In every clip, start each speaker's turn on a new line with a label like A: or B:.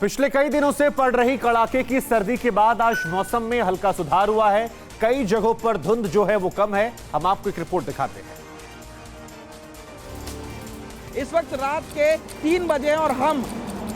A: पिछले कई दिनों से पड़ रही कड़ाके की सर्दी के बाद आज मौसम में हल्का सुधार हुआ है। कई जगहों पर धुंध जो है वो कम है। हम आपको एक रिपोर्ट दिखाते हैं।
B: इस वक्त रात के 3 बजे और हम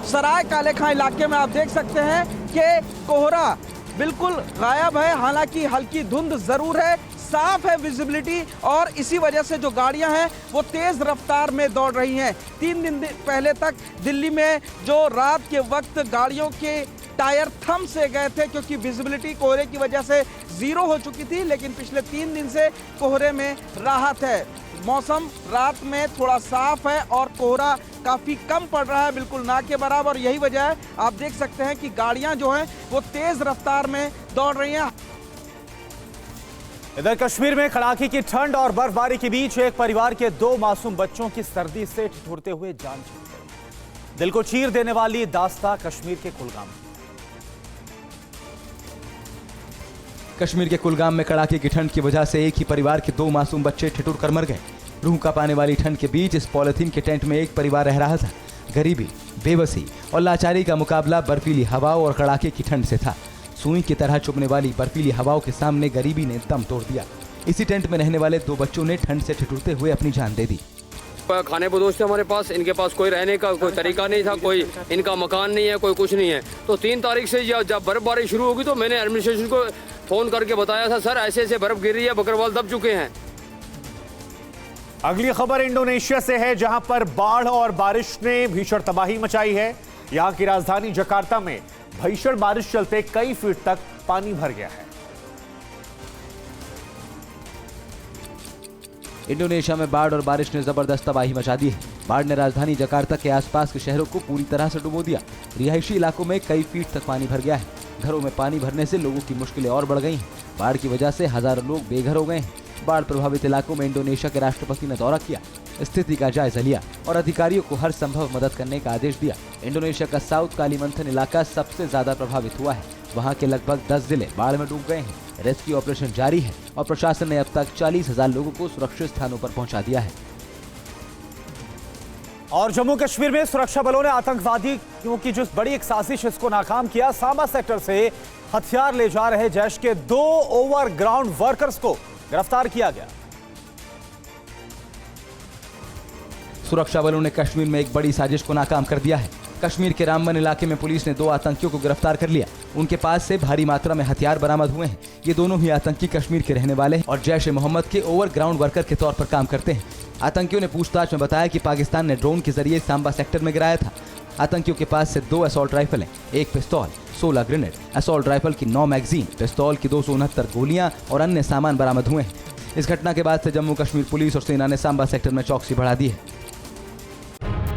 B: सराय काले खां इलाके में आप देख सकते हैं कि कोहरा बिल्कुल गायब है। हालांकि हल्की धुंध जरूर है, साफ है विजिबिलिटी, और इसी वजह से जो गाड़ियां हैं वो तेज रफ्तार में दौड़ रही हैं। 3 दिन पहले तक दिल्ली में जो रात के वक्त गाड़ियों के टायर थम से गए थे क्योंकि विजिबिलिटी कोहरे की वजह से 0 हो चुकी थी, लेकिन पिछले 3 दिन से कोहरे में राहत है। मौसम रात में थोड़ा साफ है और कोहरा काफी कम पड़ रहा है, बिल्कुल ना के बराबर। यही वजह है, आप देख सकते हैं कि गाड़ियां जो हैं वो तेज रफ्तार में दौड़ रही हैं।
A: इधर कश्मीर में कड़ाके की ठंड और बर्फबारी के बीच एक परिवार के 2 मासूम बच्चों की सर्दी से ठिठुरते हुए जान चली गई। दिल को चीर देने वाली दास्तां कश्मीर के कुलगाम।
C: कश्मीर के कुलगाम में कड़ाके की ठंड की वजह से एक ही परिवार के 2 मासूम बच्चे ठिठुर कर मर गए। रूह कांपाने वाली ठंड के बीच इस पॉलिथीन के टेंट में एक परिवार रह रहा था। गरीबी, बेबसी और लाचारी का मुकाबला बर्फीली हवाओं और कड़ाके की ठंड से था। सुई की तरह चुभने वाली बर्फीली हवाओं के सामने गरीबी ने दम तोड़ दिया। इसी टेंट में रहने वाले 2 बच्चों ने ठंड से ठिठुरते हुए अपनी जान दे दी।
D: खाने बदोश थे हमारे पास, इनके पास कोई रहने का कोई तरीका नहीं था, कोई इनका मकान नहीं है, कोई कुछ नहीं है। तो 3 तारीख से जब बर्फबारी शुरू होगी तो मैंने एडमिनिस्ट्रेशन को फोन करके बताया था, सर ऐसे ऐसे बर्फ गिर रही है, बकरवाल दब चुके हैं।
A: अगली खबर इंडोनेशिया से है, जहां पर बाढ़ और बारिश ने भीषण तबाही मचाई है। यहां की राजधानी जकार्ता में भीषण बारिश चलते कई फीट तक पानी भर गया है।
C: इंडोनेशिया में बाढ़ और बारिश ने जबरदस्त तबाही मचा दी है। बाढ़ ने राजधानी जकार्ता के आसपास के शहरों को पूरी तरह से डुबो दिया। रिहायशी इलाकों में कई फीट तक पानी भर गया है। घरों में पानी भरने से लोगों की मुश्किलें और बढ़ गई हैं। बाढ़ की वजह से हजारों लोग बेघर हो गए हैं। बाढ़ प्रभावित इलाकों में इंडोनेशिया के राष्ट्रपति ने दौरा किया, स्थिति का जायजा लिया और अधिकारियों को हर संभव मदद करने का आदेश दिया। इंडोनेशिया का साउथ कालीमंथन इलाका सबसे ज्यादा प्रभावित हुआ है। वहां के लगभग 10 जिले बाढ़ में डूब गए हैं। रेस्क्यू ऑपरेशन जारी है और प्रशासन ने अब तक 40,000 लोगों को सुरक्षित स्थानों पर पहुंचा दिया है।
A: और जम्मू कश्मीर में सुरक्षा बलों ने आतंकवादियों की जो बड़ी एक साजिश इसको नाकाम किया। सांबा सेक्टर से हथियार ले जा रहे जैश के 2 ओवरग्राउंड वर्कर्स को गिरफ्तार किया गया।
C: सुरक्षा बलों ने कश्मीर में एक बड़ी साजिश को नाकाम कर दिया है। कश्मीर के रामबन इलाके में पुलिस ने 2 आतंकियों को गिरफ्तार कर लिया। उनके पास से भारी मात्रा में हथियार बरामद हुए हैं। ये दोनों ही आतंकी कश्मीर के रहने वाले हैं और जैश-ए-मोहम्मद के ओवरग्राउंड वर्कर के तौर पर काम करते हैं। आतंकियों ने पूछताछ में बताया कि पाकिस्तान ने ड्रोन के जरिए सांबा सेक्टर में गिराया था। आतंकियों के पास से 2 असॉल्ट राइफल हैं, 1 पिस्तौल, 16 ग्रेनेड, असॉल्ट राइफल की 9 मैगजीन, पिस्तौल की 269 गोलियां और अन्य सामान बरामद हुए हैं। इस घटना के बाद से जम्मू कश्मीर पुलिस और सेना ने सांबा सेक्टर में चौकसी बढ़ा दी है।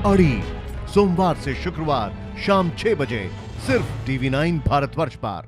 E: अड़ी सोमवार से शुक्रवार शाम 6 बजे सिर्फ TV9 भारतवर्ष पर।